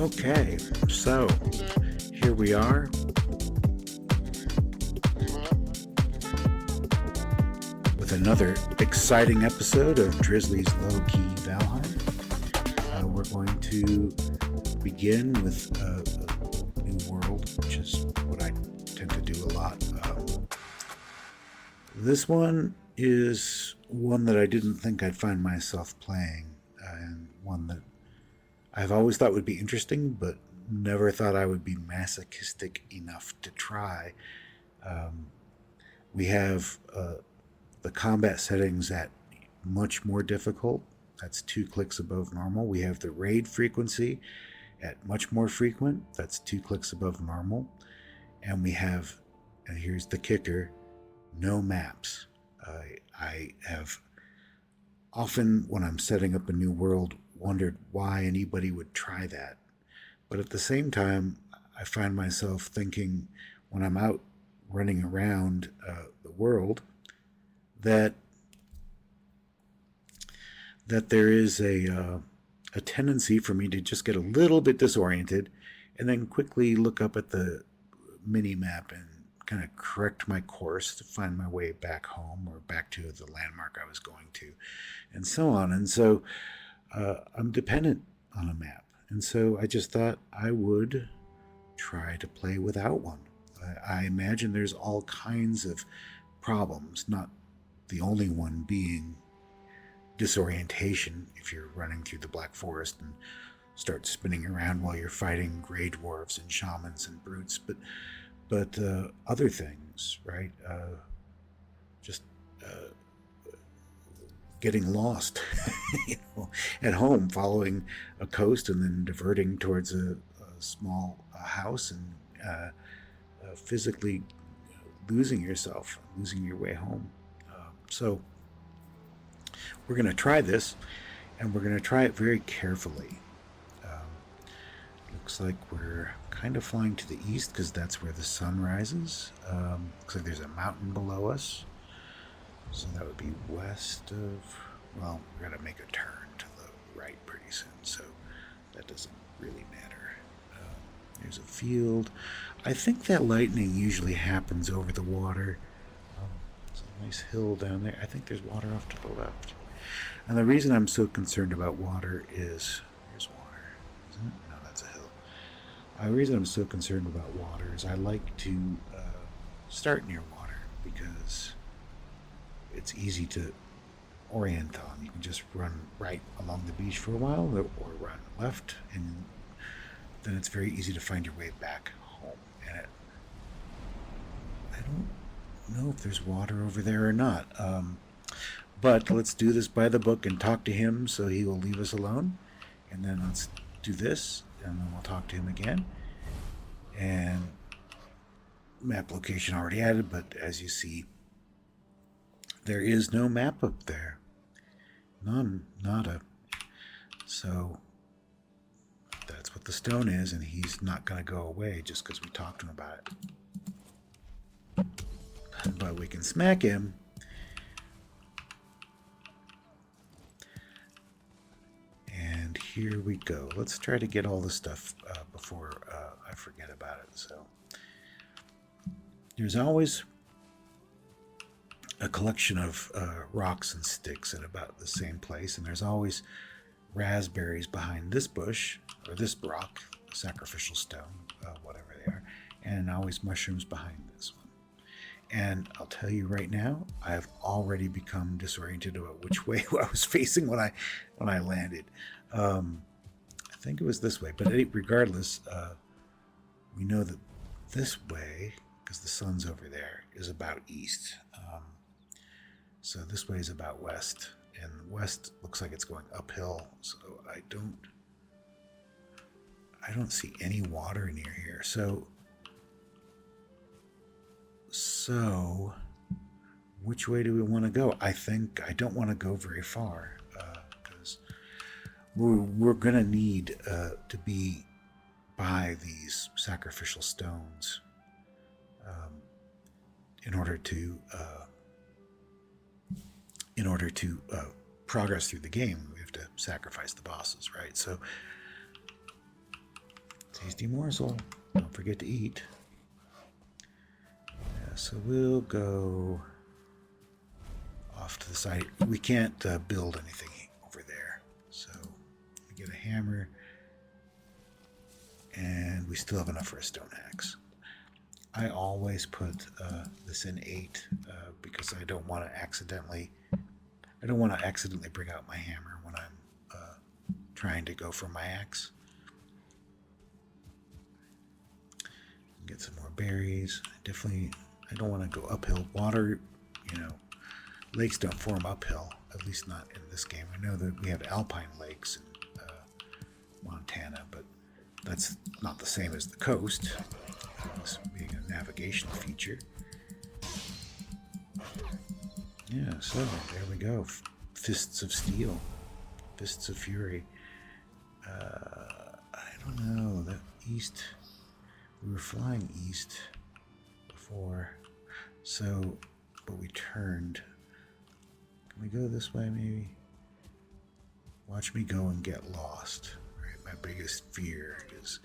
Okay, so here we are with another exciting episode of Drizzly's Low-Key Valheim. We're going to begin with a new world, which is what I tend to do a lot. This one is one that I didn't think I'd find myself playing, and one that I've always thought would be interesting, but never thought I would be masochistic enough to try. We have the combat settings at much more difficult. That's 2 clicks above normal. We have the raid frequency at much more frequent. That's 2 clicks above normal. And we have, and here's the kicker, no maps. I have often, when I'm setting up a new world, wondered why anybody would try that. But at the same time, I find myself thinking when I'm out running around the world that there is a tendency for me to just get a little bit disoriented and then quickly look up at the mini map and kind of correct my course to find my way back home or back to the landmark I was going to, and so on. And so I'm dependent on a map. And so I just thought I would try to play without one. I imagine there's all kinds of problems, not the only one being disorientation if you're running through the Black Forest and start spinning around while you're fighting gray dwarves and shamans and brutes, but other things, right? Just getting lost at home, following a coast and then diverting towards a small house and physically losing yourself, losing your way home. So we're going to try this, and we're going to try it very carefully. Looks like we're kind of flying to the east because that's where the sun rises. Looks like there's a mountain below us. So that would be west of, well, we're going to make a turn to the right pretty soon, so that doesn't really matter. There's a field. I think that lightning usually happens over the water. It's a nice hill down there. I think there's water off to the left. And the reason I'm so concerned about water is, here's water, isn't it? No, that's a hill. The reason I'm so concerned about water is I like to start near water because it's easy to orient on. You can just run right along the beach for a while or run left, and then it's very easy to find your way back home. And I don't know if there's water over there or not. But let's do this by the book and talk to him so he will leave us alone. And then let's do this, and then we'll talk to him again. And map location already added, but as you see, there is no map up there. None. Nada. So that's what the stone is, and he's not going to go away just because we talked to him about it. But we can smack him. And here we go. Let's try to get all the stuff before I forget about it. So there's always a collection of rocks and sticks at about the same place, and there's always raspberries behind this bush, or this rock, sacrificial stone, whatever they are, and always mushrooms behind this one. And I'll tell you right now, I have already become disoriented about which way I was facing when I landed. I think it was this way, but regardless, we know that this way, because the sun's over there, is about east. So this way is about west, and west looks like it's going uphill. So I don't see any water near here. So which way do we want to go? I think I don't want to go very far because we're going to need to be by these sacrificial stones in order to progress through the game. We have to sacrifice the bosses, right? So Tasty morsel. Don't forget to eat. Yeah, so we'll go off to the side. We can't build anything over there. So we get a hammer, and we still have enough for a stone axe. I always put this in 8 because I don't want to accidentally bring out my hammer when I'm trying to go for my axe. Get some more berries. I don't want to go uphill. Water, lakes don't form uphill, at least not in this game. I know that we have alpine lakes in Montana, but that's not the same as the coast, this being a navigational feature. Yeah, so there we go. Fists of steel. Fists of fury. I don't know. The east... We were flying east before, so, but we turned. Can we go this way, maybe? Watch me go and get lost. Right? My biggest fear is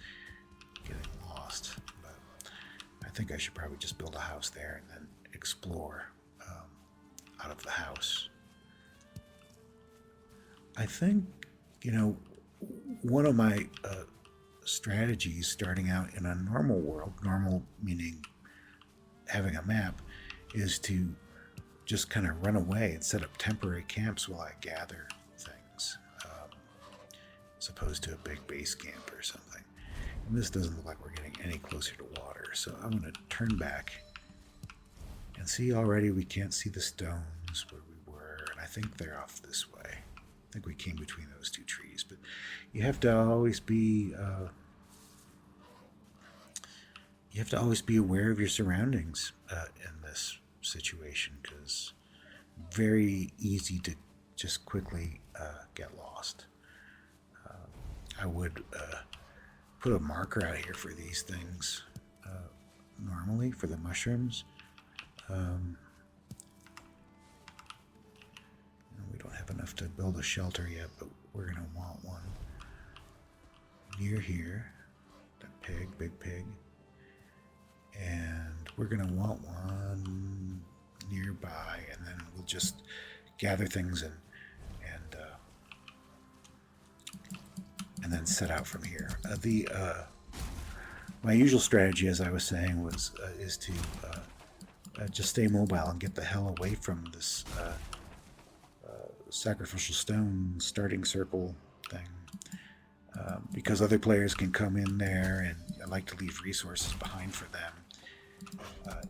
getting lost, but I think I should probably just build a house there and then explore out of the house. I think, one of my strategies starting out in a normal world, normal meaning having a map, is to just kind of run away and set up temporary camps while I gather things, as opposed to a big base camp or something. And this doesn't look like we're getting any closer to water, so I'm going to turn back and see. Already we can't see the stones where we were, and I think they're off this way. I think we came between those 2 trees, but you have to always be aware of your surroundings in this situation, because very easy to just quickly get lost. I would put a marker out here for these things normally for the mushrooms. We don't have enough to build a shelter yet, but we're going to want one near here. That pig, big pig. And we're going to want one nearby, and then we'll just gather things and then set out from here. My usual strategy, as I was saying, is to just stay mobile and get the hell away from this sacrificial stone starting circle thing, because other players can come in there, and I like to leave resources behind for them. And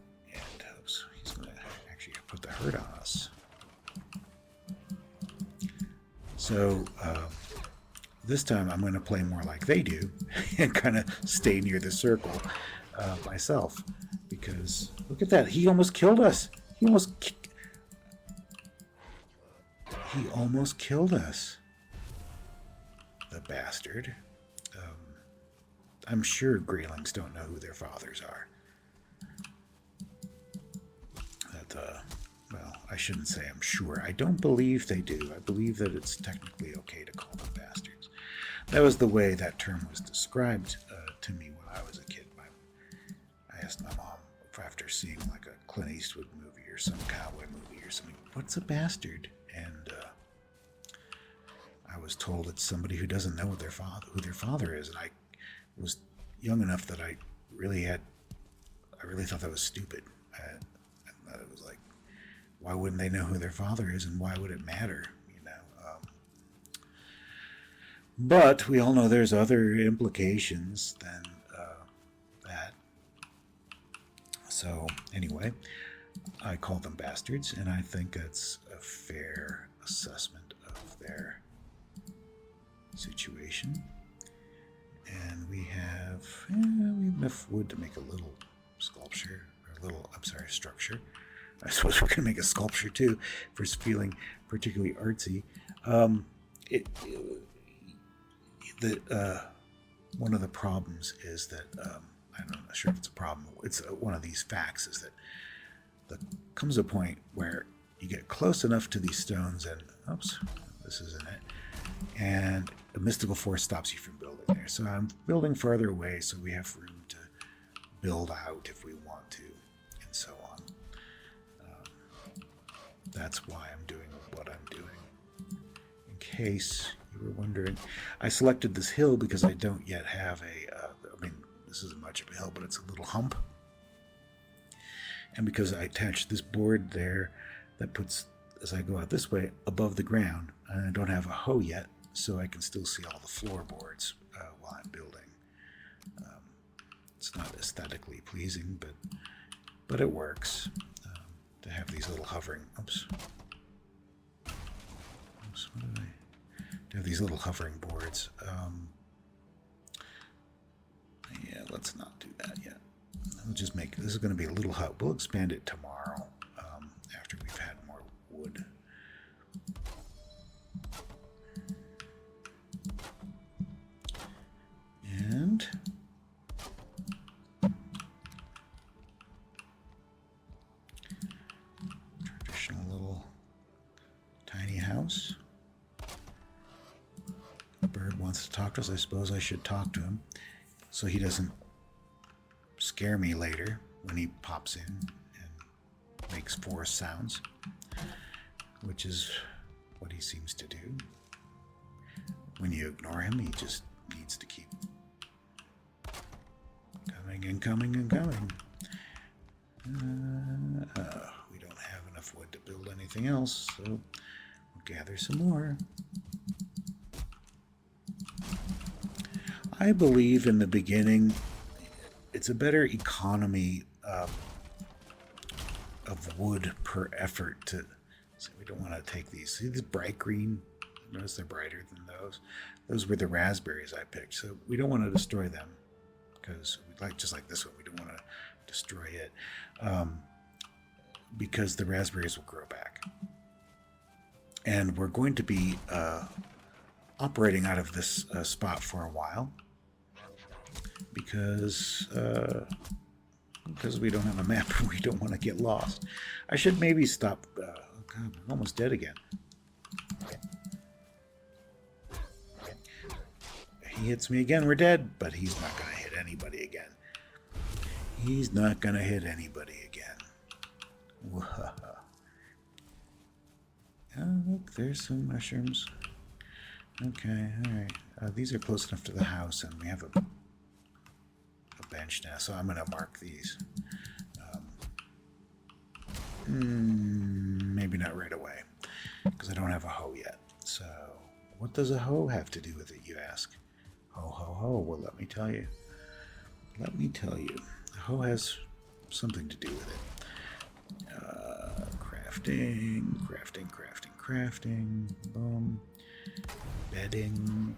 he's going to actually put the hurt on us. So this time I'm going to play more like they do and kind of stay near the circle myself, because look at that. He almost killed us. He almost killed us. The bastard. I'm sure Greylings don't know who their fathers are. Well, I shouldn't say I'm sure. I don't believe they do. I believe that it's technically okay to call them bastards. That was the way that term was described to me when I was a kid. I asked my mom, after seeing like a Clint Eastwood movie or some cowboy movie or something, what's a bastard? And I was told it's somebody who doesn't know who their father is. And I was young enough that I really thought that was stupid. It was like, why wouldn't they know who their father is, and why would it matter? But we all know there's other implications than that. So anyway, I call them bastards, and I think that's a fair assessment of their situation. And we have enough wood to make a little sculpture, structure. I suppose we're going to make a sculpture too, for feeling particularly artsy. One of the problems is that I'm not sure if it's a problem. It's one of these facts is that there comes a point where you get close enough to these stones, and oops, this isn't it, and a mystical force stops you from building there. So I'm building farther away so we have room to build out if we want to, and so on. That's why I'm doing what I'm doing. In case you were wondering, I selected this hill because I don't yet have I mean, this isn't much of a hill, but it's a little hump. And because I attached this board there, that puts, as I go out this way, above the ground, and I don't have a hoe yet, so I can still see all the floorboards while I'm building. It's not aesthetically pleasing, but it works to have these little hovering. Oops, what did I? To have these little hovering boards. Yeah, let's not do that yet. I'll just make this is going to be a little hut. We'll expand it tomorrow after we've had more wood. And traditional little tiny house. The bird wants to talk to us. I suppose I should talk to him so he doesn't scare me later when he pops in and makes forest sounds, which is what he seems to do. When you ignore him, he just needs to keep coming and coming and coming. We don't have enough wood to build anything else, so we'll gather some more. I believe in the beginning it's a better economy of wood per effort to. So we don't want to take these. See this bright green? Notice they're brighter than those. Those were the raspberries I picked. So we don't want to destroy them because we like just like this one. We don't want to destroy it because the raspberries will grow back. And we're going to be operating out of this spot for a while. Because we don't have a map and we don't want to get lost. I should maybe stop. Oh God, we're almost dead again. He hits me again, we're dead, but he's not going to hit anybody again. He's not going to hit anybody again. Oh, look, there's some mushrooms. Okay, alright. These are close enough to the house, and we have a bench now, so I'm going to mark these. Maybe not right away, because I don't have a hoe yet. So, what does a hoe have to do with it, you ask? Ho, ho, ho. Well, let me tell you. Let me tell you. A hoe has something to do with it. Crafting, crafting, crafting, crafting. Boom. Bedding,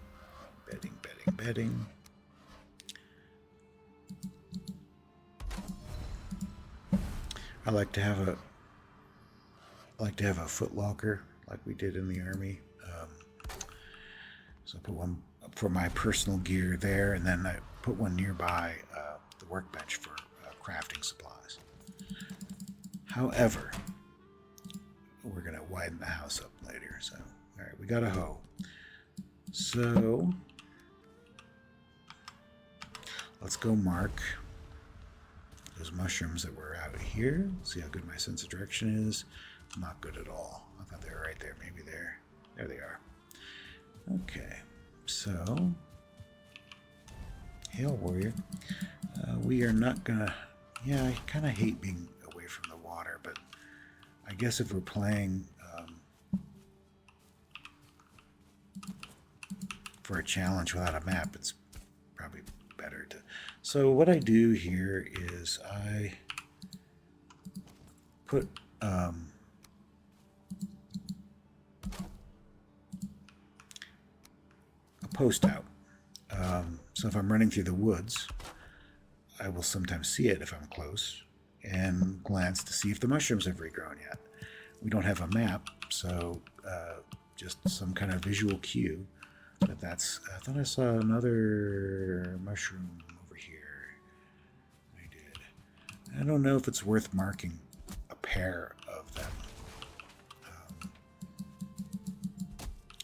bedding, bedding, bedding. I like to have a foot locker like we did in the army. So I put one for my personal gear there, and then I put one nearby the workbench for crafting supplies. However, we're going to widen the house up later. So, all right, we got a hoe. So let's go mark those mushrooms that were out here. See how good my sense of direction is. Not good at all. I thought they were right there. Maybe there. There they are. Okay. So, Hail Warrior. We are not gonna. Yeah, I kind of hate being away from the water, but I guess if we're playing for a challenge without a map, it's probably better to. So what I do here is I put a post out. So if I'm running through the woods, I will sometimes see it if I'm close and glance to see if the mushrooms have regrown yet. We don't have a map, so just some kind of visual cue. But that's, I thought I saw another mushroom over here. I did. I don't know if it's worth marking a pair of them.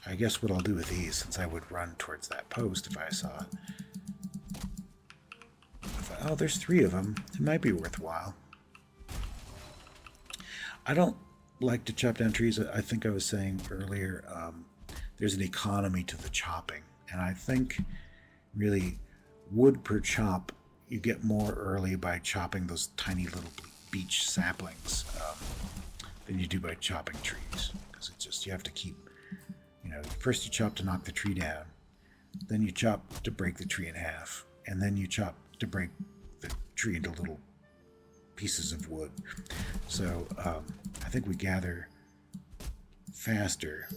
I guess what I'll do with these, since I would run towards that post if I saw it. Oh, there's 3 of them. It might be worthwhile. I don't like to chop down trees. I think I was saying earlier, there's an economy to the chopping. And I think really wood per chop, you get more early by chopping those tiny little beech saplings than you do by chopping trees. Because it's just, you have to keep, first you chop to knock the tree down, then you chop to break the tree in half, and then you chop to break the tree into little pieces of wood. So I think we gather faster.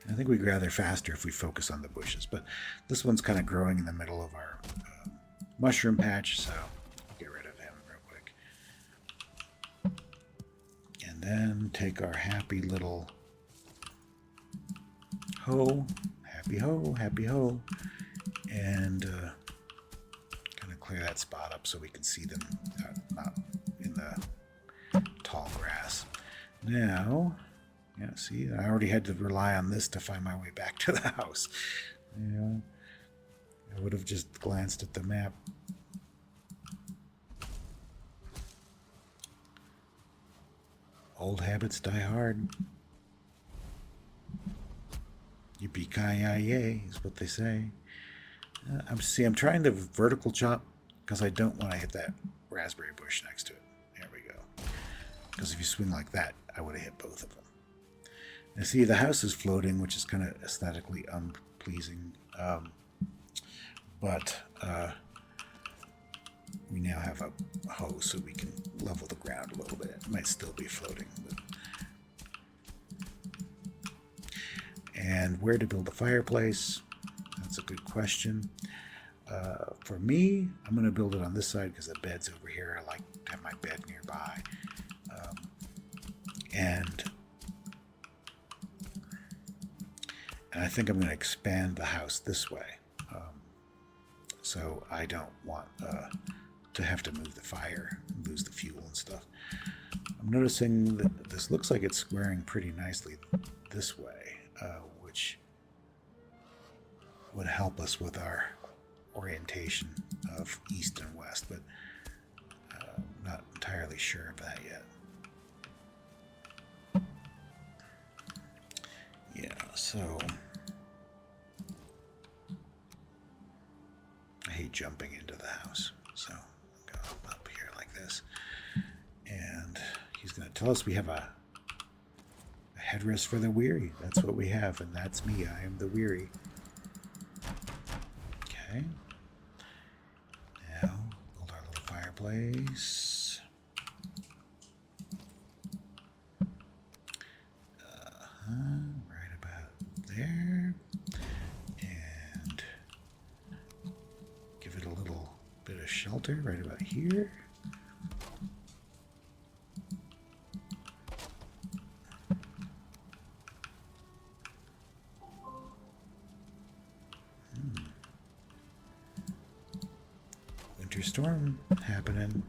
I think we gather faster if we focus on the bushes, but this one's kind of growing in the middle of our mushroom patch, so we'll get rid of him real quick. And then take our happy little hoe, happy hoe, and kind of clear that spot up so we can see them not in the tall grass. Now, yeah, see, I already had to rely on this to find my way back to the house. I would have just glanced at the map. Old habits die hard. Yippee-ki-yay is what they say. I'm trying to vertical chop because I don't want to hit that raspberry bush next to it. There we go. Because if you swing like that, I would have hit both of them. Now see, the house is floating, which is kind of aesthetically unpleasing. But we now have a hoe so we can level the ground a little bit. It might still be floating. And where to build a fireplace? That's a good question. For me, I'm going to build it on this side because the bed's over here. I like to have my bed nearby. And I think I'm going to expand the house this way. So I don't want to have to move the fire and lose the fuel and stuff. I'm noticing that this looks like it's squaring pretty nicely this way, which would help us with our orientation of east and west, but I'm not entirely sure of that yet. Yeah, so I hate jumping into the house, so I'll go up here like this, and he's going to tell us we have a headrest for the weary. That's what we have, and that's me. I am the weary. Okay. Now, build our little fireplace. Right about there. And give it a little bit of shelter right about here. Winter storm happening.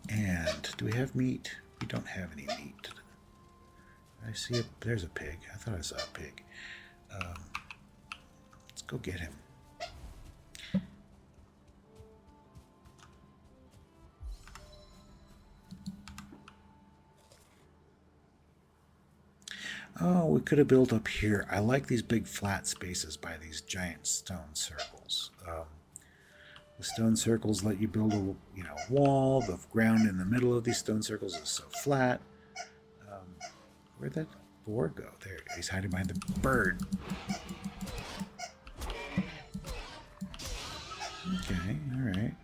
And do we have meat? We don't have any meat. I see it. There's a pig. I thought I saw a pig. Let's go get him. Oh, we could have built up here. I like these big flat spaces by these giant stone circles. The stone circles let you build a wall. The ground in the middle of these stone circles is so flat. Where'd that boar go? There, he's hiding behind the bird. Okay, all right.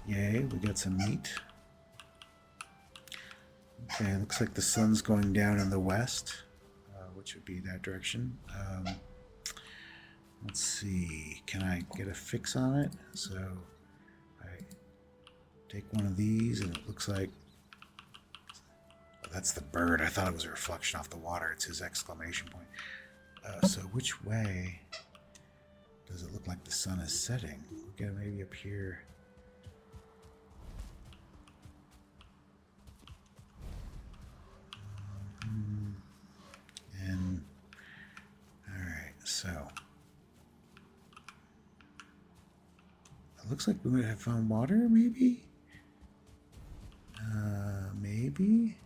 Yay, we got some meat. Okay, looks like the sun's going down in the west, which would be that direction. Let's see, can I get a fix on it? So I take one of these and it looks like, oh, that's the bird. I thought it was a reflection off the water. It's his exclamation point. So which way Does it look like the sun is setting? We got maybe up here. And all right, so it looks like we might have found water, maybe. Maybe.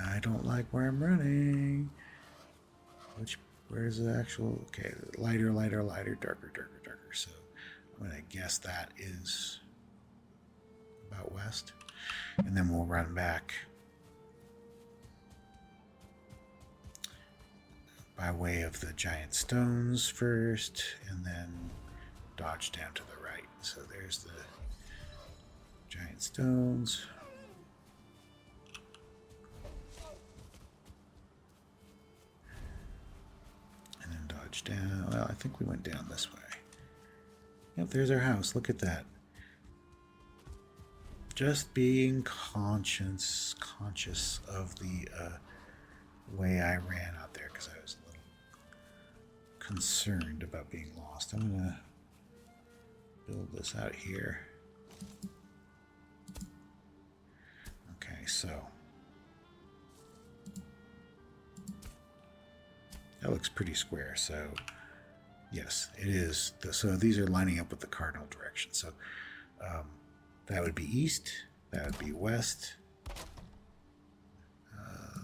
I don't like where I'm running. Where's the actual? Okay, lighter, lighter, lighter, darker, darker, darker. So I'm gonna guess that is about west, and then we'll run back by way of the giant stones first, and then dodge down to the right. So there's the giant stones. And then dodge down. Well, I think we went down this way. Yep, there's our house. Look at that. Just being conscious of the way I ran out there, because I was a little concerned about being lost. I'm going to build this out here. Okay, so that looks pretty square. So yes, it is. So these are lining up with the cardinal direction. So that would be east, that would be west,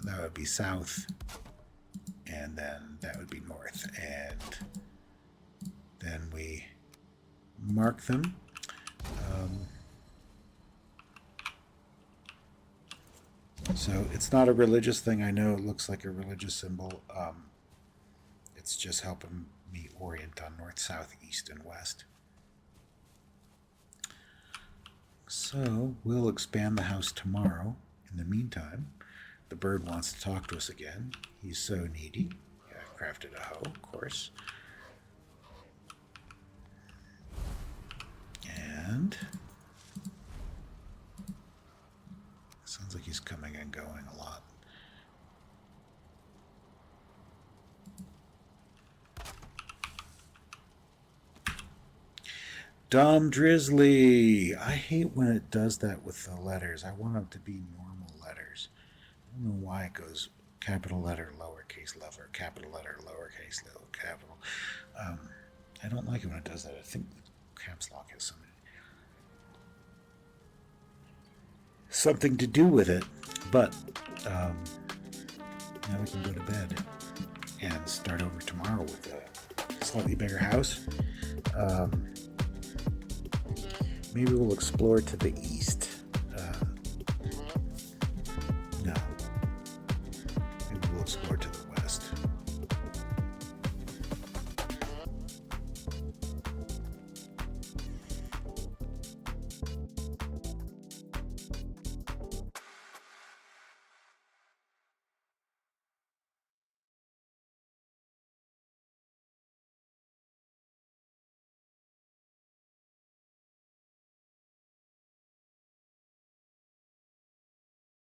that would be south, and then that would be north. And then we mark them. So it's not a religious thing. I know it looks like a religious symbol. It's just helping me orient on north, south, east, and west. So we'll expand the house tomorrow. In the meantime, the bird wants to talk to us again. He's so needy. Yeah, I crafted a hoe, of course. And sounds like he's coming and going a lot. Dumb Drizzly. I hate when it does that with the letters. I want them to be normal letters. I don't know why it goes capital letter, lowercase letter, capital letter, lowercase letter, capital. I don't like it when it does that. I think caps lock has something to do with it. But now we can go to bed and start over tomorrow with a slightly bigger house. Maybe we'll explore to the east.